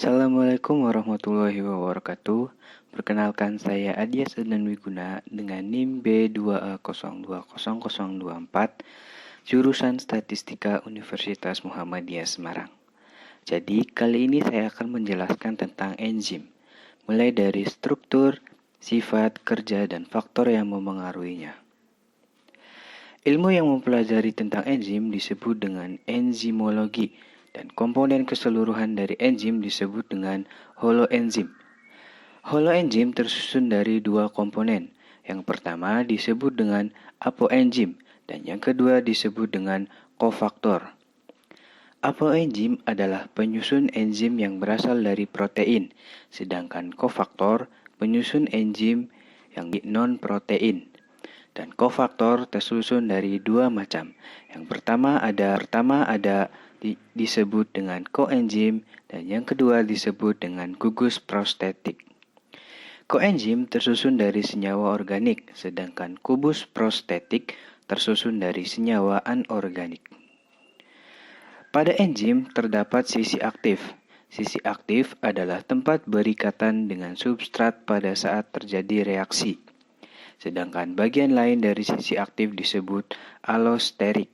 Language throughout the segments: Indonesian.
Assalamualaikum warahmatullahi wabarakatuh. Perkenalkan saya Adia Sedan Wiguna dengan NIM B2A020024, jurusan Statistika Universitas Muhammadiyah Semarang. Jadi, kali ini saya akan menjelaskan tentang enzim, mulai dari struktur, sifat, kerja, dan faktor yang memengaruhinya. Ilmu yang mempelajari tentang enzim disebut dengan enzimologi, dan komponen keseluruhan dari enzim disebut dengan holoenzim. Holoenzim tersusun dari dua komponen. Yang pertama disebut dengan apoenzim, dan yang kedua disebut dengan kofaktor. Apoenzim adalah penyusun enzim yang berasal dari protein, sedangkan kofaktor penyusun enzim yang non-protein. Dan kofaktor tersusun dari dua macam. Yang pertama ada disebut dengan koenzim, dan yang kedua disebut dengan gugus prostetik. Koenzim tersusun dari senyawa organik, sedangkan gugus prostetik tersusun dari senyawa anorganik. Pada enzim terdapat sisi aktif. Sisi aktif adalah tempat berikatan dengan substrat pada saat terjadi reaksi. Sedangkan bagian lain dari sisi aktif disebut alosterik.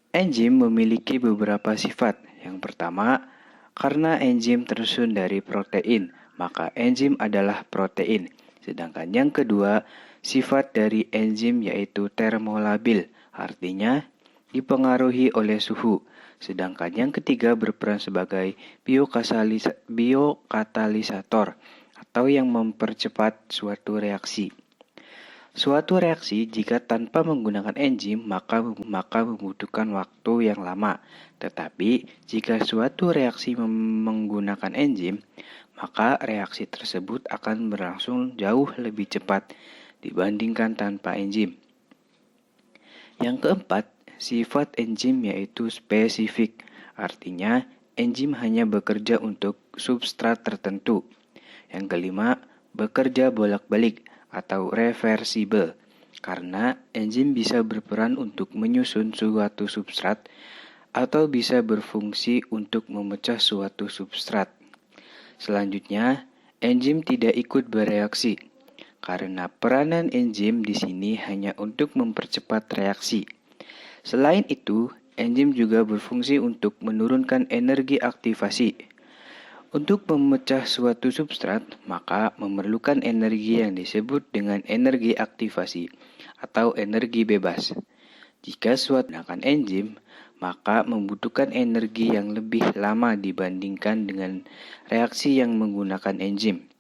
Enzim memiliki beberapa sifat. Yang pertama, karena enzim tersusun dari protein, maka enzim adalah protein. Sedangkan yang kedua, sifat dari enzim yaitu termolabil, artinya dipengaruhi oleh suhu. Sedangkan yang ketiga berperan sebagai biokatalisator atau yang mempercepat suatu reaksi. Suatu reaksi jika tanpa menggunakan enzim maka membutuhkan waktu yang lama. Tetapi jika suatu reaksi menggunakan enzim, maka reaksi tersebut akan berlangsung jauh lebih cepat dibandingkan tanpa enzim. Yang keempat, sifat enzim yaitu spesifik. Artinya, enzim hanya bekerja untuk substrat tertentu. Yang kelima, bekerja bolak-balik atau reversibel, karena enzim bisa berperan untuk menyusun suatu substrat atau bisa berfungsi untuk memecah suatu substrat. Selanjutnya, enzim tidak ikut bereaksi, karena peranan enzim di sini hanya untuk mempercepat reaksi. Selain itu, enzim juga berfungsi untuk menurunkan energi aktivasi. Untuk memecah suatu substrat, maka memerlukan energi yang disebut dengan energi aktivasi atau energi bebas. Jika suatu menggunakan enzim, maka membutuhkan energi yang lebih lama dibandingkan dengan reaksi yang menggunakan enzim.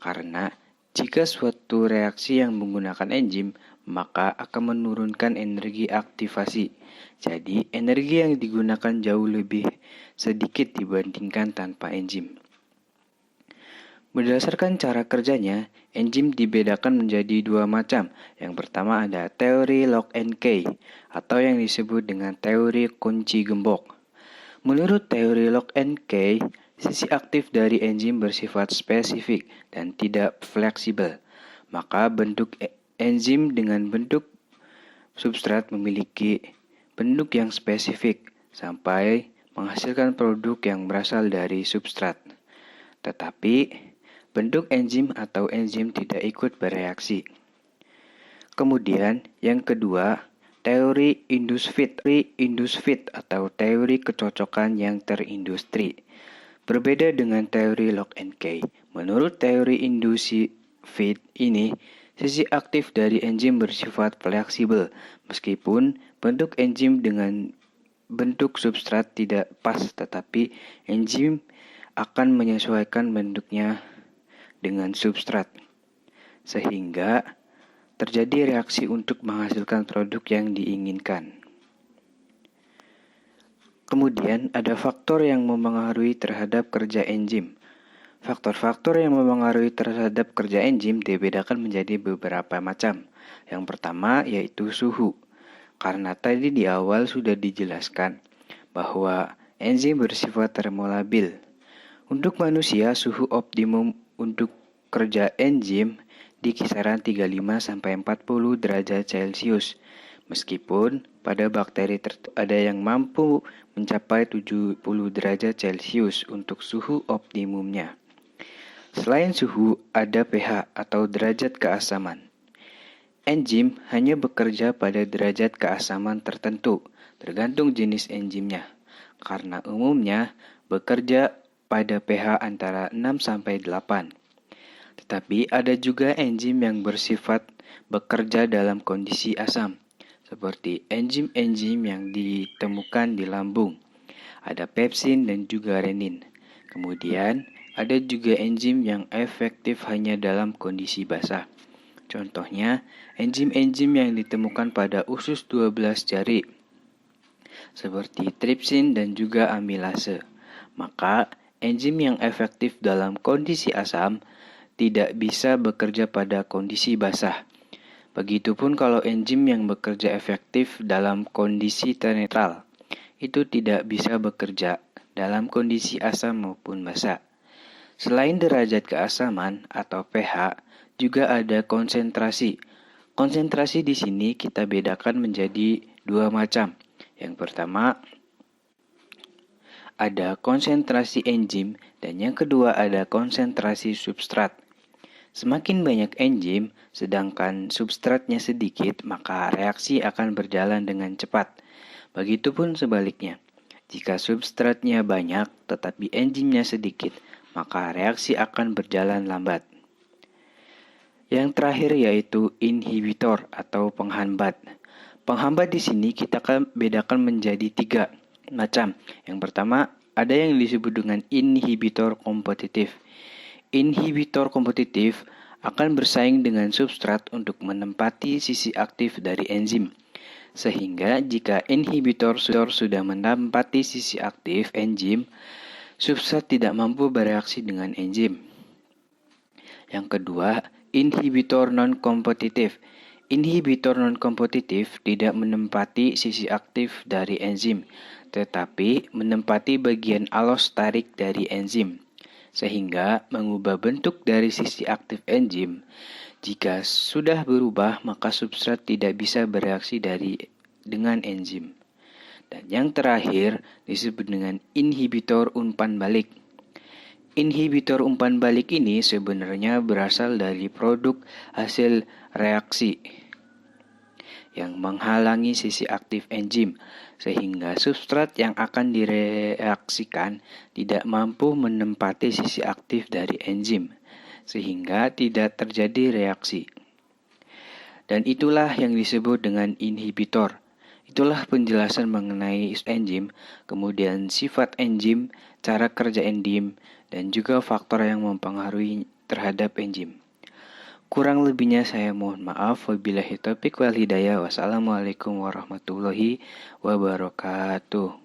Karena jika suatu reaksi yang menggunakan enzim, maka akan menurunkan energi aktivasi. Jadi, energi yang digunakan jauh lebih sedikit dibandingkan tanpa enzim. Berdasarkan cara kerjanya, enzim dibedakan menjadi dua macam. Yang pertama ada teori lock and key, atau yang disebut dengan teori kunci gembok. Menurut teori lock and key, sisi aktif dari enzim bersifat spesifik dan tidak fleksibel. Maka bentuk enzim dengan bentuk substrat memiliki bentuk yang spesifik sampai menghasilkan produk yang berasal dari substrat. Tetapi bentuk enzim atau enzim tidak ikut bereaksi. Kemudian yang kedua, teori induced fit atau teori kecocokan yang terindustri. Berbeda dengan teori lock and key. Menurut teori induced fit ini, sisi aktif dari enzim bersifat fleksibel, meskipun bentuk enzim dengan bentuk substrat tidak pas, tetapi enzim akan menyesuaikan bentuknya dengan substrat, sehingga terjadi reaksi untuk menghasilkan produk yang diinginkan. Kemudian ada faktor yang memengaruhi terhadap kerja enzim. Faktor-faktor yang memengaruhi terhadap kerja enzim dibedakan menjadi beberapa macam. Yang pertama yaitu suhu. Karena tadi di awal sudah dijelaskan bahwa enzim bersifat termolabil. Untuk manusia, suhu optimum untuk kerja enzim di kisaran 35-40 derajat Celcius. Meskipun pada bakteri tertentu ada yang mampu mencapai 70 derajat Celcius untuk suhu optimumnya. Selain suhu, ada pH atau derajat keasaman. Enzim hanya bekerja pada derajat keasaman tertentu, tergantung jenis enzimnya. Karena umumnya bekerja pada pH antara 6-8. Tetapi ada juga enzim yang bersifat bekerja dalam kondisi asam, seperti enzim-enzim yang ditemukan di lambung. Ada pepsin dan juga renin. Kemudian, ada juga enzim yang efektif hanya dalam kondisi basah. Contohnya, enzim-enzim yang ditemukan pada usus 12 jari, seperti tripsin dan juga amilase. Maka, enzim yang efektif dalam kondisi asam tidak bisa bekerja pada kondisi basah. Begitupun kalau enzim yang bekerja efektif dalam kondisi netral, itu tidak bisa bekerja dalam kondisi asam maupun basah. Selain derajat keasaman atau pH, juga ada konsentrasi. Konsentrasi di sini kita bedakan menjadi dua macam. Yang pertama, ada konsentrasi enzim dan yang kedua ada konsentrasi substrat. Semakin banyak enzim, sedangkan substratnya sedikit, maka reaksi akan berjalan dengan cepat. Begitupun sebaliknya. Jika substratnya banyak tetapi enzimnya sedikit, maka reaksi akan berjalan lambat. Yang terakhir yaitu inhibitor atau penghambat. Penghambat di sini kita akan bedakan menjadi tiga macam. Yang pertama, ada yang disebut dengan inhibitor kompetitif. Inhibitor kompetitif akan bersaing dengan substrat untuk menempati sisi aktif dari enzim. Sehingga jika inhibitor sudah menempati sisi aktif enzim, substrat tidak mampu bereaksi dengan enzim. Yang kedua, inhibitor non-kompetitif. Inhibitor non-kompetitif tidak menempati sisi aktif dari enzim, tetapi menempati bagian allosterik dari enzim, sehingga mengubah bentuk dari sisi aktif enzim. Jika sudah berubah, maka substrat tidak bisa bereaksi dengan enzim. Dan yang terakhir disebut dengan inhibitor umpan balik. Inhibitor umpan balik ini sebenarnya berasal dari produk hasil reaksi yang menghalangi sisi aktif enzim, sehingga substrat yang akan direaksikan tidak mampu menempati sisi aktif dari enzim, sehingga tidak terjadi reaksi. Dan itulah yang disebut dengan inhibitor. Itulah penjelasan mengenai enzim, kemudian sifat enzim, cara kerja enzim, dan juga faktor yang mempengaruhi terhadap enzim. Kurang lebihnya saya mohon maaf. Wabillahi taufiq wal hidayah. Wassalamualaikum warahmatullahi wabarakatuh.